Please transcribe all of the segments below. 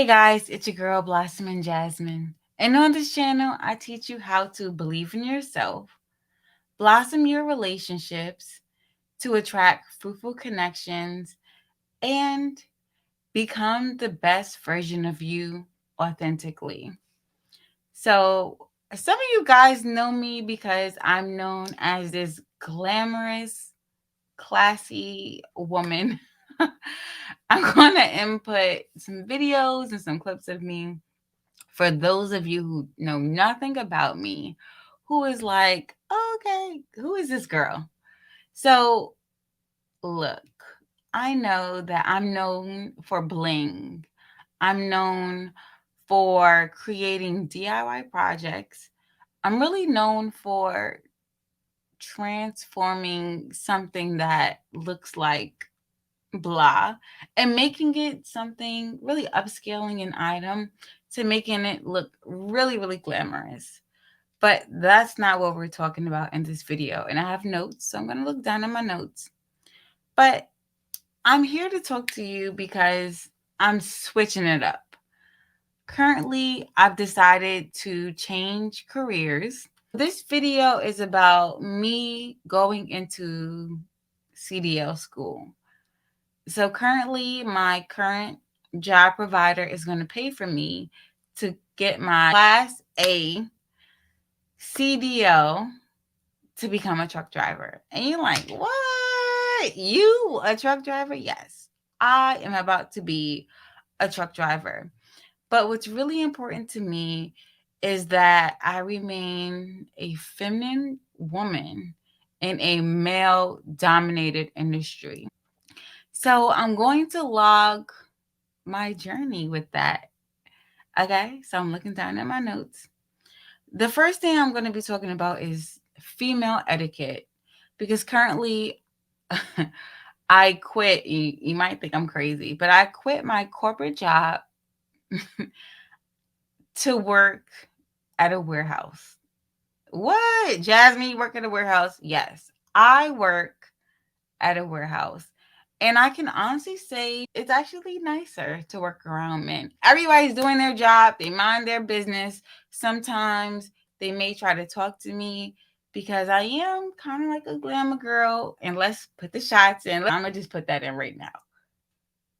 Hey guys, it's your girl Blossoming Jasmine. And on this channel, I teach you how to believe in yourself, blossom your relationships to attract fruitful connections, and become the best version of you authentically. So, some of you guys know me because I'm known as this glamorous, classy woman. I'm going to input some videos and some clips of me for those of you who know nothing about me, who is like, oh, okay, who is this girl? So, look, I know that I'm known for bling. I'm known for creating DIY projects. I'm really known for transforming something that looks like blah and making it something really upscaling an item to making it look really, really glamorous. But that's not what we're talking about in this video. And I have notes, so I'm going to look down at my notes. But I'm here to talk to you because I'm switching it up. Currently, I've decided to change careers. This video is about me going into CDL school. So currently, my current job provider is going to pay for me to get my Class A CDL to become a truck driver. And you're like, what? You a truck driver? Yes, I am about to be a truck driver. But what's really important to me is that I remain a feminine woman in a male dominated industry. So I'm going to log my journey with that. Okay, so I'm looking down at my notes. The first thing I'm going to be talking about is female etiquette because currently I quit. You might think I'm crazy, but I quit my corporate job to work at a warehouse. What? Jasmine, you work at a warehouse? Yes, I work at a warehouse. And I can honestly say it's actually nicer to work around men. Everybody's doing their job, they mind their business. Sometimes they may try to talk to me because I am kind of like a glamour girl. And let's put the shots in. I'm going to just put that in right now.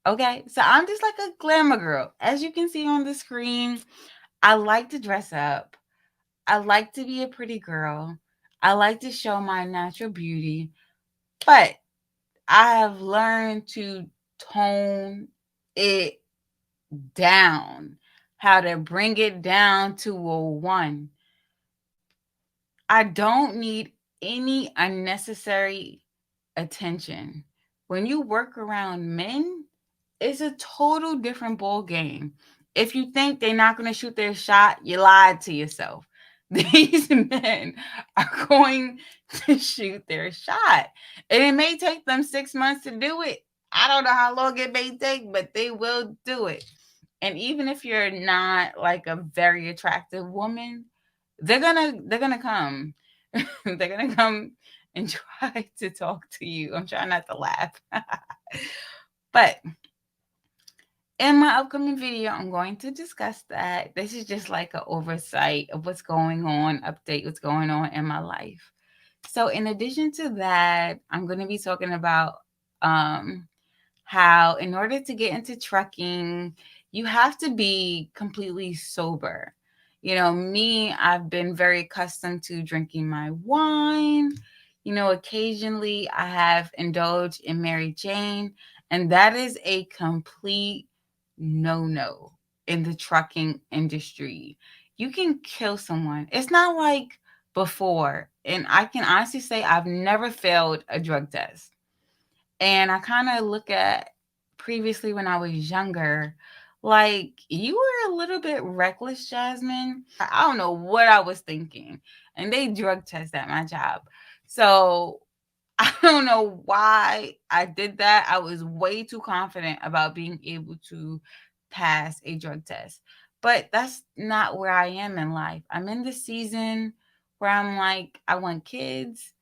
Okay, so I'm just like a glamour girl. As you can see on the screen, I like to dress up. I like to be a pretty girl. I like to show my natural beauty. But I have learned to tone it down, how to bring it down to a one. I don't need any unnecessary attention. When you work around men, it's a total different ball game. If you think they're not going to shoot their shot, you lied to yourself. These men are going to shoot their shot. And it may take them 6 months to do it. I don't know how long it may take, but they will do it. And even if you're not like a very attractive woman, they're gonna come. They're gonna come and try to talk to you. I'm trying not to laugh. But in my upcoming video, I'm going to discuss that. This is just like an oversight of what's going on, update what's going on in my life. So in addition to that, I'm going to be talking about um, how in order to get into trucking, you have to be completely sober. You know, me, I've been very accustomed to drinking my wine. You know, occasionally I have indulged in Mary Jane, and that is a complete no in the trucking industry. You can kill someone. It's not like before. And I can honestly say I've never failed a drug test. And I kind of look at previously when I was younger, like you were a little bit reckless, Jasmine. I don't know what I was thinking. And they drug test at my job. So I don't know why I did that. I was way too confident about being able to pass a drug test. But that's not where I am in life. I'm in the season where I'm like, I want kids.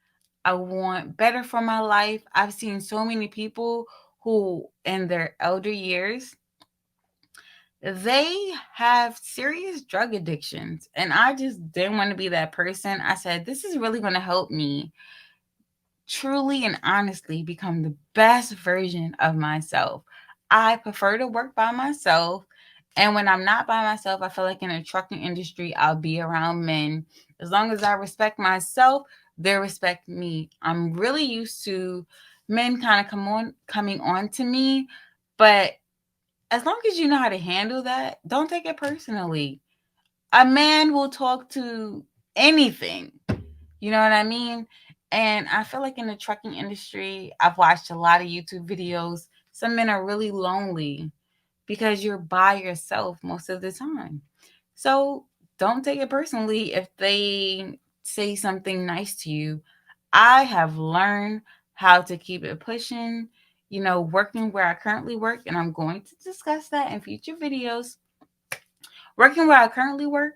I want better for my life. I've seen so many people who, in their elder years, they have serious drug addictions. And I just didn't want to be that person. I said, this is really going to help me truly and honestly become the best version of myself. I prefer to work by myself. And when I'm not by myself, I feel like in the trucking industry, I'll be around men. As long as I respect myself, they respect me. I'm really used to men kind of coming on to me, but as long as you know how to handle that, don't take it personally. A man will talk to anything. You know what I mean? And I feel like in the trucking industry, I've watched a lot of YouTube videos. Some men are really lonely because you're by yourself most of the time. So don't take it personally if they say something nice to you. I have learned how to keep it pushing, working where I currently work, and I'm going to discuss that in future videos. Working where I currently work,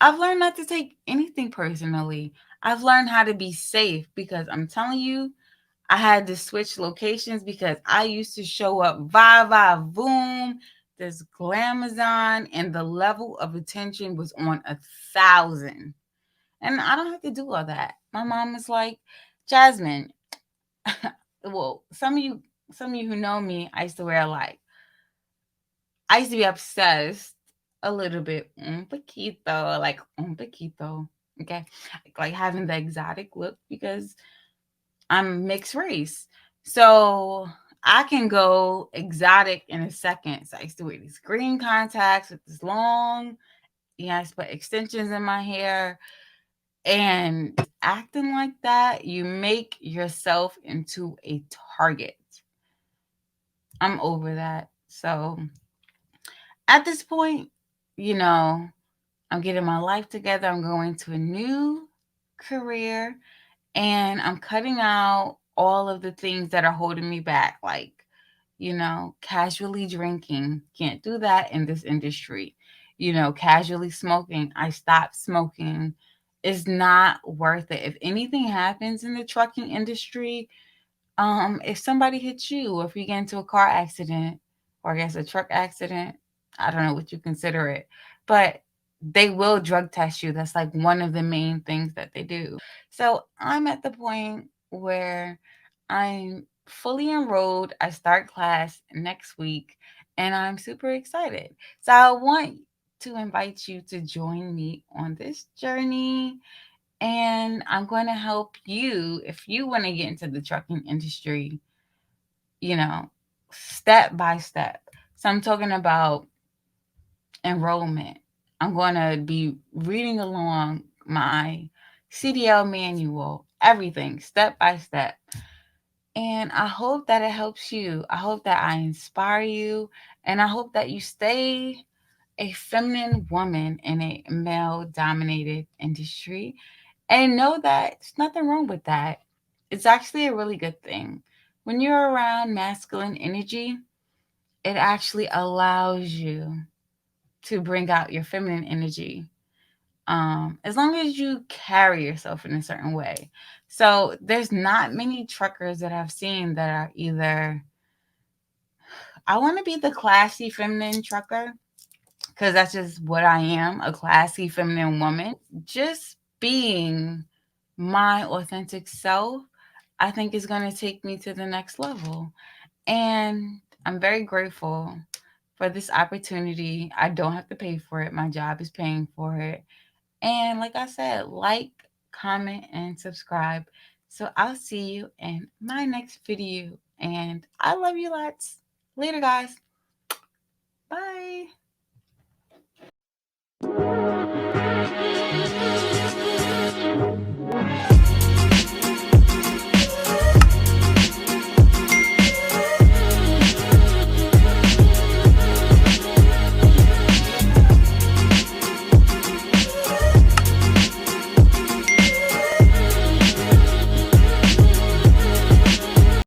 I've learned not to take anything personally. I've learned how to be safe because I'm telling you, I had to switch locations because I used to show up va boom, this glamazon, and the level of attention was on 1,000. And I don't have to do all that. My mom was like, Jasmine, well, some of you who know me, I used to be obsessed a little bit, un poquito, like un poquito, okay? Like having the exotic look because I'm mixed race. So I can go exotic in a second. So I used to wear these green contacts with this long, I used to put extensions in my hair. And acting like that, you make yourself into a target. I'm over that. So at this point, you know, I'm getting my life together. I'm going to a new career and I'm cutting out all of the things that are holding me back, like, casually drinking. Can't do that in this industry. Casually smoking. I stopped smoking. It's not worth it. If anything happens in the trucking industry, if somebody hits you, or if you get into a car accident, or I guess a truck accident, I don't know what you consider it, but they will drug test you. That's like one of the main things that they do. So I'm at the point where I'm fully enrolled. I start class next week and I'm super excited. So I want to invite you to join me on this journey, and I'm going to help you if you want to get into the trucking industry, you know, step by step. So I'm talking about enrollment. I'm going to be reading along my CDL manual, everything step by step. And I hope that it helps you. I hope that I inspire you. And I hope that you stay a feminine woman in a male dominated industry. And know that there's nothing wrong with that. It's actually a really good thing. When you're around masculine energy, it actually allows you to bring out your feminine energy. As long as you carry yourself in a certain way. So there's not many truckers that I've seen that are either, I want to be the classy feminine trucker because that's just what I am, a classy feminine woman. Just being my authentic self, I think is going to take me to the next level. And I'm very grateful for this opportunity. I don't have to pay for it, my job is paying for it. And like I said, like, comment, and subscribe. So I'll see you in my next video. And I love you lots. Later, guys.